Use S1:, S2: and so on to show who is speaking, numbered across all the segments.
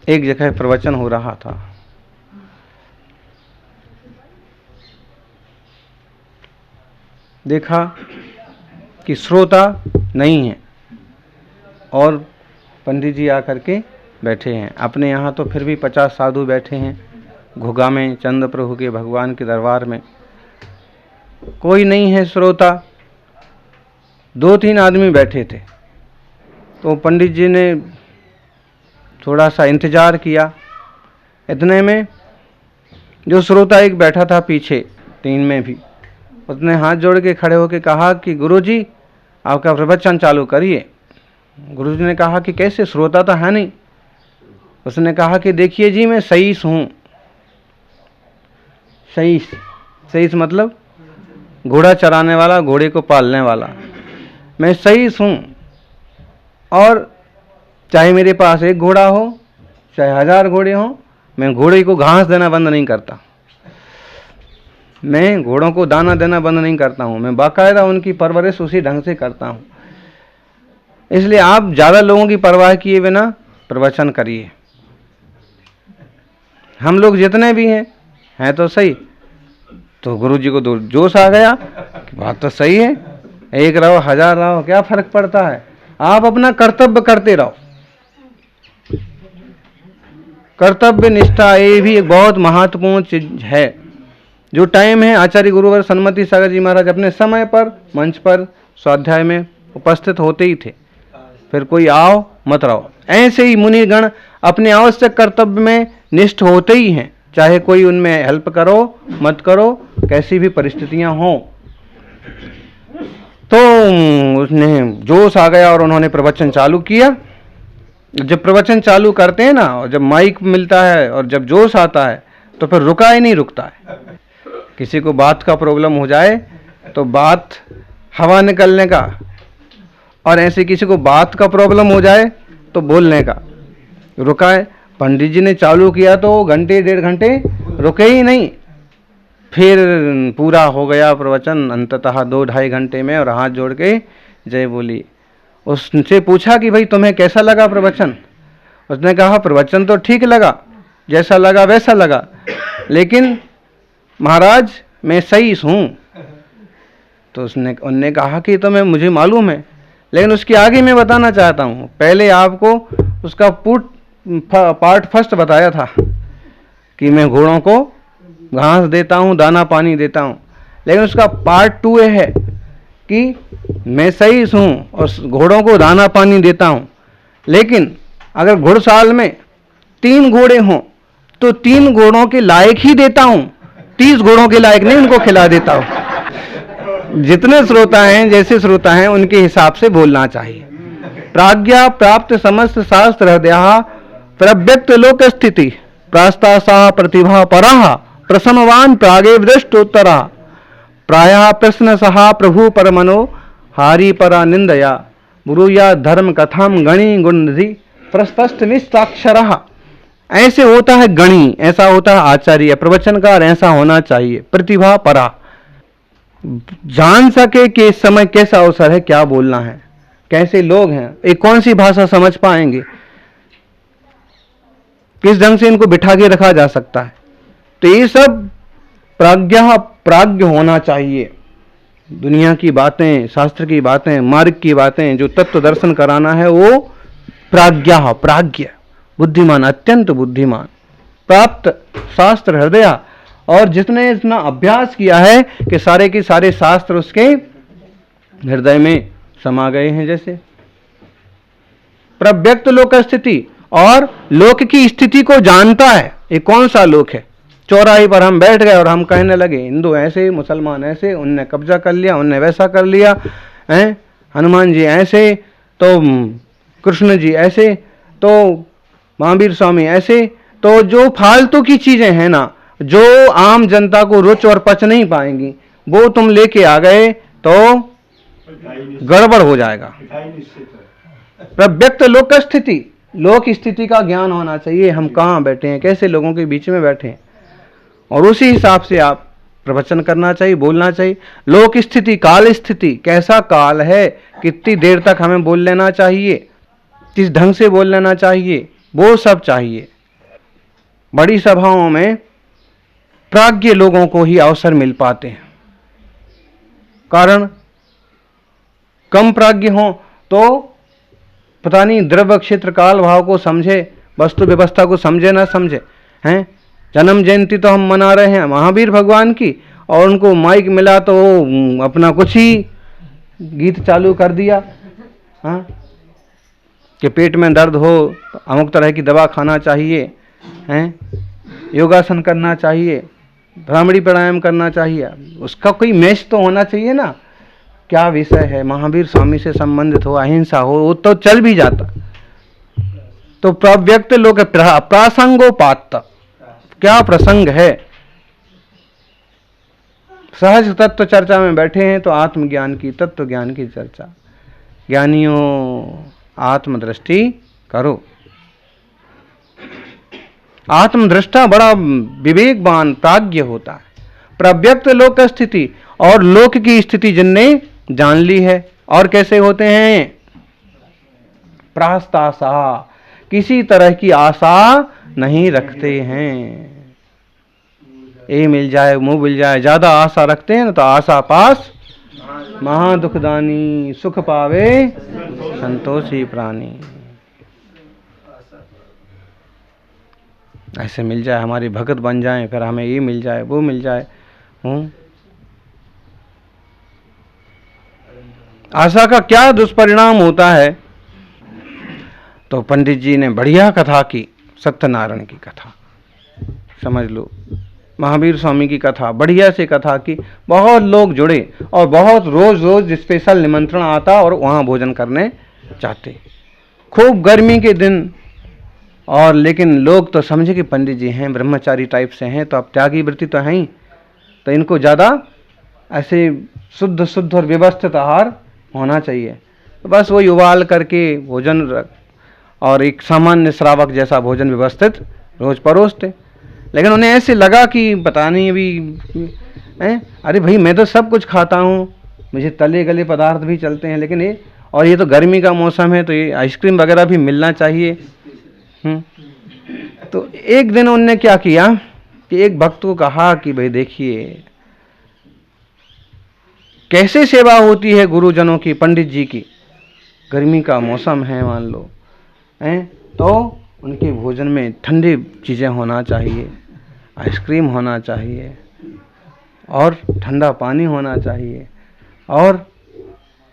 S1: एक जगह प्रवचन हो रहा था। देखा कि श्रोता नहीं है और पंडित जी आकर के बैठे हैं। अपने यहाँ तो फिर भी 50 साधु बैठे हैं घुगा में, चंद्र प्रभु के भगवान के दरबार में। कोई नहीं है श्रोता। 2-3 आदमी बैठे थे। तो पंडित जी ने थोड़ा सा इंतजार किया। इतने में जो श्रोता एक बैठा था पीछे 3 में भी, उसने हाथ जोड़ के खड़े होकर कहा कि गुरुजी आपका प्रवचन चालू करिए। गुरुजी ने कहा कि कैसे, श्रोता तो है नहीं। उसने कहा कि देखिए जी, मैं सईस हूँ। सईस मतलब घोड़ा चराने वाला, घोड़े को पालने वाला। मैं सईस हूँ और चाहे मेरे पास 1 घोड़ा हो, चाहे 1000 घोड़े हों, मैं घोड़े को घास देना बंद नहीं करता। मैं घोड़ों को दाना देना बंद नहीं करता हूँ। मैं बाकायदा उनकी परवरिश उसी ढंग से करता हूँ। इसलिए आप ज़्यादा लोगों की परवाह किए बिना प्रवचन करिए। हम लोग जितने भी हैं तो सही। तो गुरुजी को जोश आ गया कि बात तो सही है, 1 रहो 1000 रहो, क्या फर्क पड़ता है, आप अपना कर्तव्य करते रहो। कर्तव्य निष्ठा ये भी एक बहुत महत्वपूर्ण चीज है। जो टाइम है, आचार्य गुरुवर सन्मति सागर जी महाराज अपने समय पर मंच पर स्वाध्याय में उपस्थित होते ही थे। फिर कोई आओ मत रहो। ऐसे ही मुनिगण अपने आवश्यक कर्तव्य में निष्ठ होते ही हैं, चाहे कोई उनमें हेल्प करो मत करो, कैसी भी परिस्थितियां हों। तो उसने जोश आ गया और उन्होंने प्रवचन चालू किया। जब प्रवचन चालू करते हैं ना, और जब माइक मिलता है और जब जोश आता है तो फिर रुका ही नहीं रुकता है। किसी को बात का प्रॉब्लम हो जाए तो बात हवा निकलने का, और ऐसे किसी को बात का प्रॉब्लम हो जाए तो बोलने का। रुका है। पंडित जी ने चालू किया तो 1-1.5 घंटे रुके ही नहीं। फिर पूरा हो गया प्रवचन अंततः 2-2.5 घंटे में, और हाथ जोड़ के जय बोली। उससे पूछा कि भाई तुम्हें कैसा लगा प्रवचन? उसने कहा प्रवचन तो ठीक लगा, जैसा लगा वैसा लगा, लेकिन महाराज मैं सही हूँ। तो उनने कहा कि तो मुझे मालूम है, लेकिन उसके आगे मैं बताना चाहता हूँ। पहले आपको उसका पार्ट फर्स्ट बताया था कि मैं घोड़ों को घास देता हूँ, दाना पानी देता हूँ, लेकिन उसका पार्ट 2 है कि मैं सही हूँ और घोड़ों को दाना पानी देता हूँ, लेकिन अगर घुड़साल में 3 घोड़े हों तो 3 घोड़ों के लायक ही देता हूँ, 30 घोड़ों के लायक नहीं उनको खिला देता हूँ। जितने श्रोता हैं, जैसे श्रोता हैं, उनके हिसाब से बोलना चाहिए। प्राज्ञा प्राप्त समस्त शास्त्र हृदय प्रव्यक्त लोक स्थिति प्रास्ता सा प्रतिभा पराः प्रसमवान प्रागे दृष्टोत्तरा प्रायः प्रश्न सहा प्रभु परमनो हारी परा निंदया ब्रूया धर्म कथाम गणी गुणनिधि प्रस्पष्ट निस्साक्षरः। ऐसे होता है गणी, ऐसा होता है आचार्य, प्रवचनकार ऐसा होना चाहिए। प्रतिभा परा, जान सके कि इस समय कैसा अवसर है, क्या बोलना है, कैसे लोग हैं, एक कौन सी भाषा समझ पाएंगे, किस ढंग से इनको बिठा के रखा जा सकता है। तो ये सब प्राज्ञ होना चाहिए। दुनिया की बातें, शास्त्र की बातें, मार्ग की बातें, जो तत्व दर्शन कराना है वो प्राज्ञ, बुद्धिमान, अत्यंत बुद्धिमान, प्राप्त शास्त्र हृदय, और जिसने इतना अभ्यास किया है कि सारे के सारे शास्त्र उसके हृदय में समा गए हैं। जैसे प्रव्यक्त लोक स्थिति, और लोक की स्थिति को जानता है। ये कौन सा लोक है? चौराहे पर हम बैठ गए और हम कहने लगे हिंदू ऐसे, मुसलमान ऐसे, उनने कब्जा कर लिया, उनने वैसा कर लिया, हैं हनुमान जी ऐसे, तो कृष्ण जी ऐसे, तो महावीर स्वामी ऐसे। तो जो फालतू की चीजें हैं ना, जो आम जनता को रुच और पच नहीं पाएंगी, वो तुम लेके आ गए तो गड़बड़ हो जाएगा। प्रव्यक्त लोक स्थिति, लोक स्थिति का ज्ञान होना चाहिए। हम कहाँ बैठे हैं, कैसे लोगों के बीच में बैठे हैं, और उसी हिसाब से आप प्रवचन करना चाहिए, बोलना चाहिए। लोक स्थिति, काल स्थिति, कैसा काल है, कितनी देर तक हमें बोल लेना चाहिए, किस ढंग से बोल लेना चाहिए, वो सब चाहिए। बड़ी सभाओं में प्राज्ञ लोगों को ही अवसर मिल पाते हैं। कारण कम प्राज्ञ हो तो पता नहीं द्रव्य क्षेत्र काल भाव को समझे, वस्तु व्यवस्था को समझे ना समझे हैं। जन्म जयंती तो हम मना रहे हैं महावीर भगवान की, और उनको माइक मिला तो वो अपना कुछ ही गीत चालू कर दिया, हाँ, कि पेट में दर्द हो तो अमुक तरह की दवा खाना चाहिए, हैं, योगासन करना चाहिए, भ्रामरी प्राणायाम करना चाहिए। उसका कोई मैच तो होना चाहिए ना, क्या विषय है, महावीर स्वामी से संबंधित हो, अहिंसा हो, वो तो चल भी जाता। तो प्रव्यक्त लोक प्रासंगोपात, क्या प्रसंग है। सहज तत्व चर्चा में बैठे हैं तो आत्मज्ञान की, तत्व ज्ञान की चर्चा। ज्ञानियों आत्मदृष्टि करो। आत्मदृष्टा बड़ा विवेकवान प्राज्ञ होता है। प्रव्यक्त लोक स्थिति, और लोक की स्थिति जिनने जान ली है। और कैसे होते हैं? प्रास्तासा, किसी तरह की आशा नहीं रखते हैं। ये मिल जाए मुंह मिल जाए, ज्यादा आशा रखते हैं ना तो आशा पास महा दुखदानी, सुख पावे संतोषी प्राणी। ऐसे मिल जाए, हमारी भगत बन जाए, फिर हमें ये मिल जाए वो मिल जाए। आशा का क्या दुष्परिणाम होता है? तो पंडित जी ने बढ़िया कथा की, सत्यनारायण की कथा समझ लो, महावीर स्वामी की कथा, बढ़िया से कथा की। बहुत लोग जुड़े और बहुत रोज रोज स्पेशल निमंत्रण आता और वहाँ भोजन करने जाते। खूब गर्मी के दिन, और लेकिन लोग तो समझे कि पंडित जी हैं, ब्रह्मचारी टाइप से हैं, तो अब त्यागी वृत्ति तो हैं ही, तो इनको ज़्यादा ऐसे शुद्ध शुद्ध और व्यवस्थित आहार होना चाहिए। तो बस वही उबाल करके भोजन और एक सामान्य श्रावक जैसा भोजन व्यवस्थित रोज परोसते। लेकिन उन्हें ऐसे लगा कि पता नहीं अभी अरे भाई मैं तो सब कुछ खाता हूँ, मुझे तले गले पदार्थ भी चलते हैं, लेकिन ये तो गर्मी का मौसम है तो ये आइसक्रीम वगैरह भी मिलना चाहिए। तो एक दिन उनने क्या किया कि एक भक्त को कहा कि भाई देखिए कैसे सेवा होती है गुरुजनों की, पंडित जी की, गर्मी का मौसम है मान लो, हैं, तो उनके भोजन में ठंडी चीज़ें होना चाहिए, आइसक्रीम होना चाहिए और ठंडा पानी होना चाहिए, और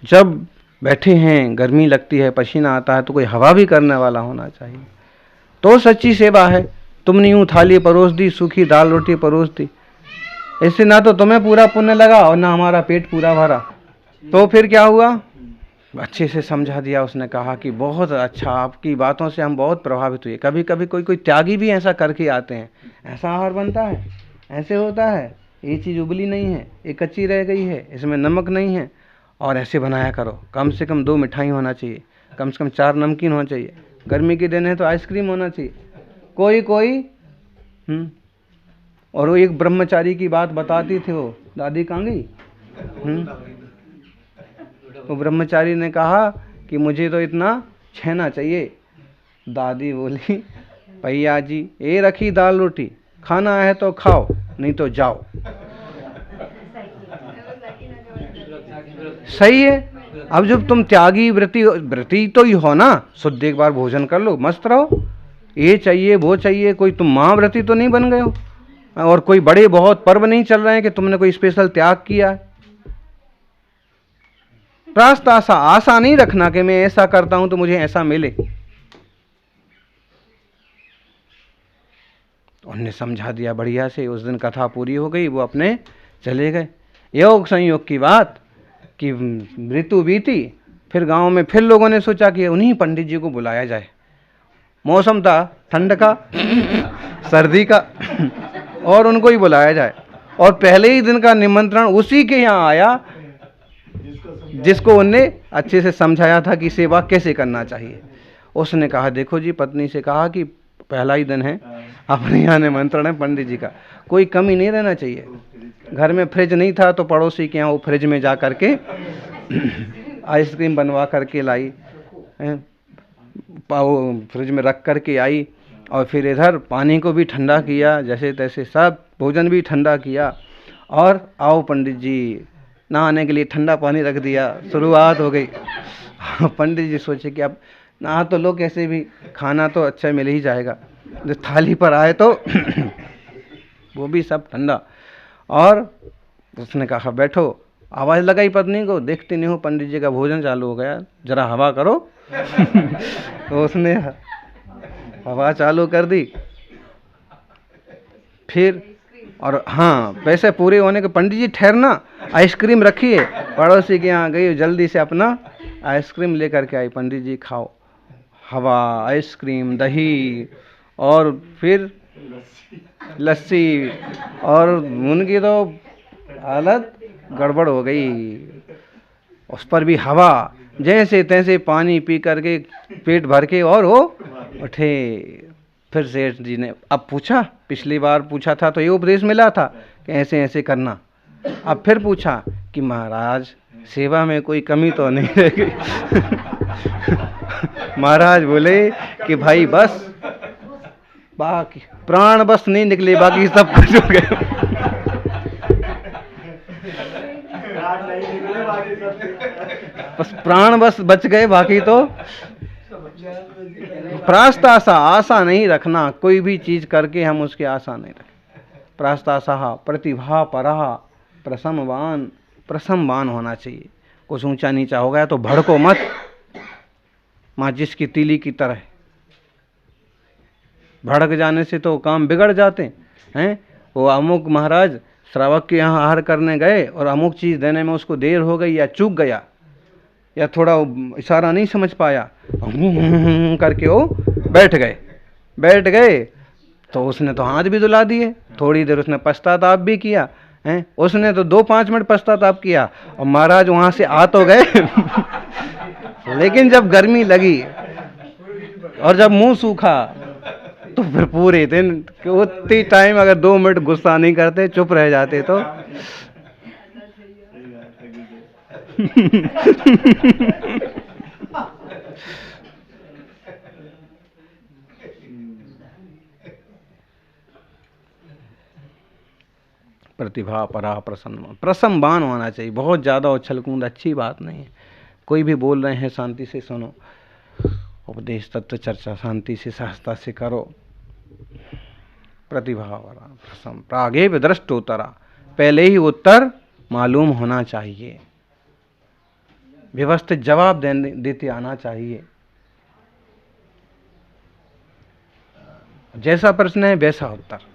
S1: जब बैठे हैं गर्मी लगती है, पसीना आता है, तो कोई हवा भी करने वाला होना चाहिए, तो सच्ची सेवा है। तुमने यूँ थाली परोस दी, सूखी दाल रोटी परोस दी, इससे ना तो तुम्हें पूरा पुण्य लगा और ना हमारा पेट पूरा भरा। तो फिर क्या हुआ? अच्छे से समझा दिया। उसने कहा कि बहुत अच्छा, आपकी बातों से हम बहुत प्रभावित हुए। कभी कभी कोई त्यागी भी ऐसा करके आते हैं, ऐसा आहार बनता है, ऐसे होता है, ये चीज़ उबली नहीं है, ये कच्ची रह गई है, इसमें नमक नहीं है, और ऐसे बनाया करो। कम से कम 2 मिठाई होना चाहिए, कम से कम 4 नमकीन होना चाहिए, गर्मी के दिन है तो आइसक्रीम होना चाहिए, कोई और वो एक ब्रह्मचारी की बात बताती थी, वो दादी कहाँ गई? वो ब्रह्मचारी ने कहा कि मुझे तो इतना छेना चाहिए। दादी बोली, भैया जी ये रखी दाल रोटी, खाना है तो खाओ, नहीं तो जाओ। सही है। अब जब तुम त्यागी व्रती तो ही हो ना, शुद्ध एक बार भोजन कर लो, मस्त रहो, ये चाहिए वो चाहिए, कोई तुम महाव्रती तो नहीं बन गए हो, और कोई बड़े बहुत पर्व नहीं चल रहे हैं कि तुमने कोई स्पेशल त्याग किया है। प्रास्त आशा नहीं रखना कि मैं ऐसा करता हूं तो मुझे ऐसा मिले। उन्होंने समझा दिया बढ़िया से। उस दिन कथा पूरी हो गई, वो अपने चले गए। योग संयोग की बात कि ऋतु बीती, फिर गांव में फिर लोगों ने सोचा कि उन्हीं पंडित जी को बुलाया जाए। मौसम था ठंड का, सर्दी का, और उनको ही बुलाया जाए। और पहले ही दिन का निमंत्रण उसी के यहाँ आया जिसको उनने अच्छे से समझाया था कि सेवा कैसे करना चाहिए। उसने कहा देखो जी, पत्नी से कहा कि पहला ही दिन है, अपने यहाँ निमंत्रण है पंडित जी का, कोई कमी नहीं रहना चाहिए। घर में फ्रिज नहीं था तो पड़ोसी के यहाँ वो फ्रिज में जा करके आइसक्रीम बनवा करके लाई, फ्रिज में रख करके आई, और फिर इधर पानी को भी ठंडा किया, जैसे तैसे सब भोजन भी ठंडा किया। और आओ पंडित जी, नहाने के लिए ठंडा पानी रख दिया, शुरुआत हो गई। पंडित जी सोचे कि अब नहा तो लो, कैसे भी खाना तो अच्छा मिल ही जाएगा। जो थाली पर आए तो वो भी सब ठंडा। और उसने कहा बैठो। आवाज़ लगाई पत्नी को, देखते नहीं हो पंडित जी का भोजन चालू हो गया, जरा हवा करो। तो उसने हवा चालू कर दी। फिर और हाँ, पैसे पूरे होने के, पंडित जी ठहरना, आइसक्रीम रखी है। पड़ोसी के यहाँ गई, जल्दी से अपना आइसक्रीम लेकर के आई। पंडित जी खाओ, हवा, आइसक्रीम, दही और फिर लस्सी, और उनकी तो हालत गड़बड़ हो गई। उस पर भी हवा, जैसे तैसे पानी पी करके पेट भर के और वो उठे। फिर सेठ जी ने अब पूछा, पिछली बार पूछा था तो ये उपदेश मिला था कि ऐसे ऐसे करना। अब फिर पूछा कि महाराज सेवा में कोई कमी तो नहीं रह गई। महाराज बोले कि भाई बस, बाकी प्राण बस नहीं निकले, बाकी सब कुछ हो गया। बस प्राण बस बच गए, बाकी तो प्रास्तासा, आशा नहीं रखना, कोई भी चीज करके हम उसकी आशा नहीं रखें। प्रास्तासा प्रतिभा परा प्रसमवान, प्रसमवान होना चाहिए। कुछ ऊंचा नीचा हो गया तो भड़को मत, माचिस की तीली की तरह। भड़क जाने से तो काम बिगड़ जाते हैं। वो अमुक महाराज श्रावक के यहाँ आहार करने गए और अमुक चीज़ देने में उसको देर हो गई, या चूक गया, या थोड़ा इशारा नहीं समझ पाया, करके वो बैठ गए तो उसने तो हाथ भी दुला दिए। थोड़ी देर उसने पश्चाताप भी किया हैं, उसने तो 2-5 मिनट पश्चाताप किया, और महाराज वहाँ से आ तो गए। लेकिन जब गर्मी लगी और जब मुंह सूखा तो फिर पूरे दिन उतनी टाइम अगर 2 मिनट गुस्सा नहीं करते, चुप रह जाते तो प्रतिभा परा प्रसमवान होना चाहिए। बहुत ज़्यादा उछल कूद अच्छी बात नहीं है। कोई भी बोल रहे हैं शांति से सुनो, उपदेश तत्व चर्चा शांति से सहजता से करो। प्रतिभा परा प्रसम प्रागे विदृष्टोत्तरा, पहले ही उत्तर मालूम होना चाहिए, व्यवस्थित जवाब देते आना चाहिए। जैसा प्रश्न है वैसा उत्तर।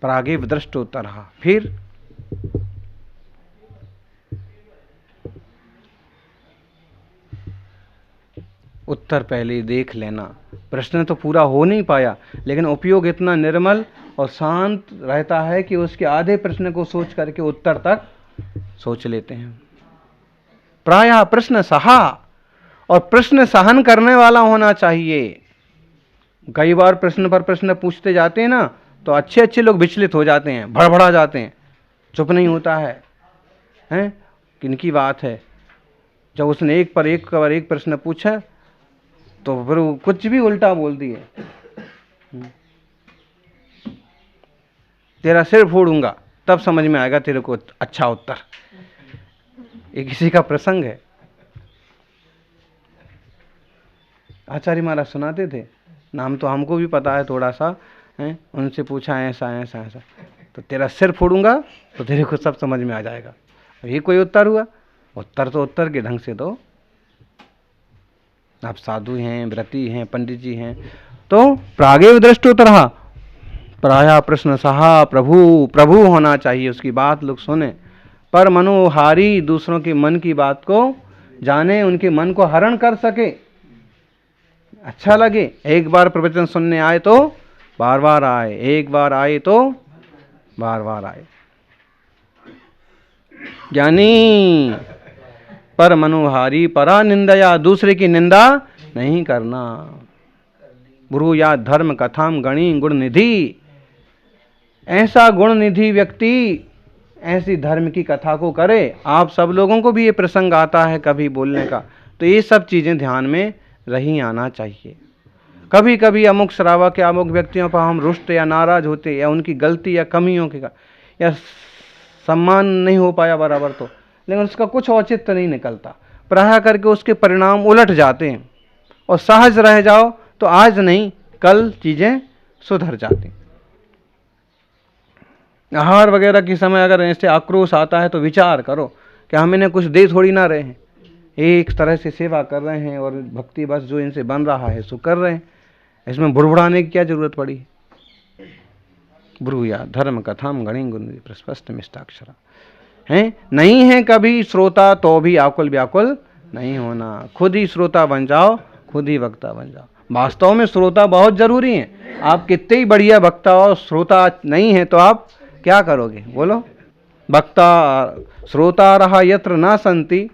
S1: प्रागे विदृष्टोत्तर, फिर उत्तर पहले देख लेना। प्रश्न तो पूरा हो नहीं पाया, लेकिन उपयोग इतना निर्मल और शांत रहता है कि उसके आधे प्रश्न को सोच करके उत्तर तक सोच लेते हैं। प्रायः प्रश्न सहा, और प्रश्न सहन करने वाला होना चाहिए। कई बार प्रश्न पर प्रश्न पूछते जाते हैं ना, तो अच्छे अच्छे लोग विचलित हो जाते हैं, भड़बड़ा जाते हैं, चुप नहीं होता है। हैं, किनकी बात है? जब उसने एक पर एक प्रश्न पूछा तो फिर वो कुछ भी उल्टा बोल दिए, तेरा सिर फोड़ूंगा, तब समझ में आएगा तेरे को अच्छा उत्तर। ये किसी का प्रसंग है, आचार्य महाराज सुनाते थे, नाम तो हमको भी पता है थोड़ा सा है। उनसे पूछा ऐसा ऐसा ऐसा, तो तेरा सिर फोड़ूंगा तो तेरे को सब समझ में आ जाएगा। ये कोई उत्तर हुआ? उत्तर तो उत्तर के ढंग से दो। आप साधु हैं, व्रती हैं, पंडित जी हैं, तो प्रागे विदृष्टोत्तर, प्रायः प्रश्न सहा, प्रभु प्रभु होना चाहिए, उसकी बात लोग सुने। पर मनोहारी, दूसरों के मन की बात को जाने, उनके मन को हरण कर सके, अच्छा लगे। एक बार प्रवचन सुनने आए तो बार बार आए, एक बार आए तो बार बार आए। ज्ञानी पर मनोहारी, परा निंदया, दूसरे की निंदा नहीं करना। ब्रूया धर्म कथाम गणी गुण निधि, ऐसा गुण निधि व्यक्ति ऐसी धर्म की कथा को करे। आप सब लोगों को भी ये प्रसंग आता है कभी बोलने का, तो ये सब चीजें ध्यान में रही आना चाहिए। कभी कभी अमुक श्रावक या अमुक व्यक्तियों पर हम रुष्ट या नाराज होते, या उनकी गलती या कमियों के या सम्मान नहीं हो पाया बराबर, तो लेकिन उसका कुछ औचित्य नहीं निकलता, प्रायः करके उसके परिणाम उलट जाते हैं। और सहज रह जाओ तो आज नहीं कल चीजें सुधर जाती। आहार वगैरह के समय अगर ऐसे आक्रोश आता है तो विचार करो कि हम इन्हें कुछ दे थोड़ी ना रहे हैं, एक तरह से सेवा कर रहे हैं और भक्ति बस जो इनसे बन रहा है सो कर रहे हैं, इसमें बुड़बुड़ाने की क्या जरूरत पड़ी। ब्रूया धर्म कथाम गणि गुण प्रस्पष्ट मिष्टाक्षरा है। नहीं है कभी श्रोता तो भी आकुल व्याकुल नहीं होना, खुद ही श्रोता बन जाओ, खुद ही वक्ता बन जाओ। वास्तव में श्रोता बहुत जरूरी है। आप कितने ही बढ़िया वक्ता हो, श्रोता नहीं है तो आप क्या करोगे बोलो। वक्ता श्रोता रहा यत्र न संति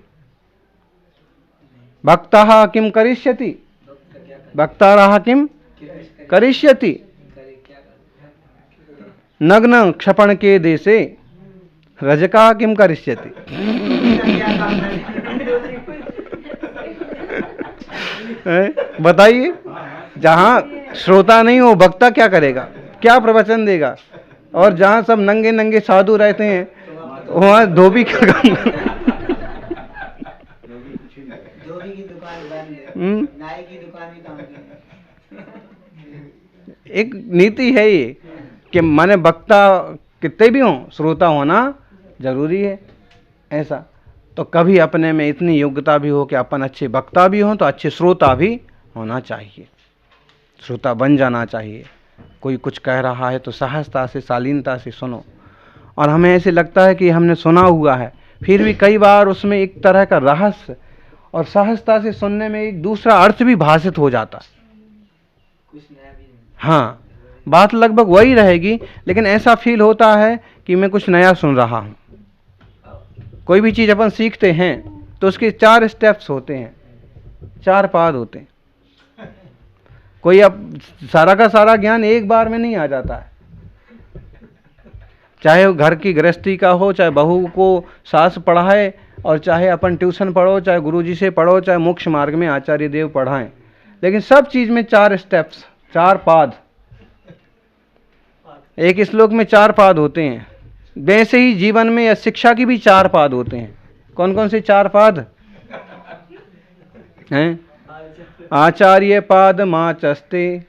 S1: भक्ता किम करिष्यति, वक्ता रहा किम करिष्यति, नग्न क्षपण के देशे रजका किम करिष्यति। बताइए, जहां श्रोता नहीं हो वक्ता क्या करेगा, क्या प्रवचन देगा। और जहां सब नंगे नंगे साधु रहते हैं वहां धोबी क्या काम।
S2: धोबी की दुकान बंद, नाई की दुकान ही काम की।
S1: एक नीति है ये कि माने वक्ता कितने भी हों श्रोता होना जरूरी है। ऐसा तो कभी अपने में इतनी योग्यता भी हो कि अपन अच्छे वक्ता भी हों तो अच्छे श्रोता भी होना चाहिए, श्रोता बन जाना चाहिए। कोई कुछ कह रहा है तो सहजता से शालीनता से सुनो। और हमें ऐसे लगता है कि हमने सुना हुआ है, फिर भी कई बार उसमें एक तरह का रहस्य और सहजता से सुनने में एक दूसरा अर्थ भी भाषित हो जाता है। हाँ, बात लगभग वही रहेगी लेकिन ऐसा फील होता है कि मैं कुछ नया सुन रहा हूँ। कोई भी चीज़ अपन सीखते हैं तो उसके 4 स्टेप्स होते हैं, 4 पाद होते हैं। कोई अब सारा का सारा ज्ञान एक बार में नहीं आ जाता है, चाहे वो घर की गृहस्थी का हो, चाहे बहू को सास पढ़ाए, और चाहे अपन ट्यूशन पढ़ो, चाहे गुरुजी से पढ़ो, चाहे मोक्ष मार्ग में आचार्य देव पढ़ाएं, लेकिन सब चीज़ में 4 स्टेप्स, 4 पाद। एक श्लोक में 4 पाद होते हैं, वैसे ही जीवन में या शिक्षा की भी 4 पाद होते हैं। कौन कौन से 4 पाद हैं? आचार्य पाद माचस्ते,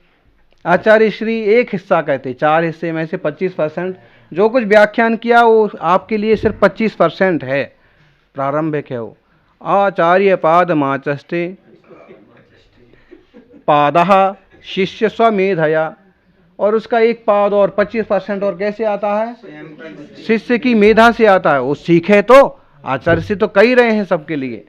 S1: आचार्य श्री एक हिस्सा कहते, 4 हिस्से में से 25%, जो कुछ व्याख्यान किया वो आपके लिए सिर्फ 25% है, प्रारंभिक है वो। आचार्य पाद माचस्ते पादः शिष्य स्वमेधया, और उसका एक पाद और 25% और कैसे आता है? शिष्य की मेधा से आता है। वो सीखे तो आचार्य से तो कही रहे हैं सबके लिए,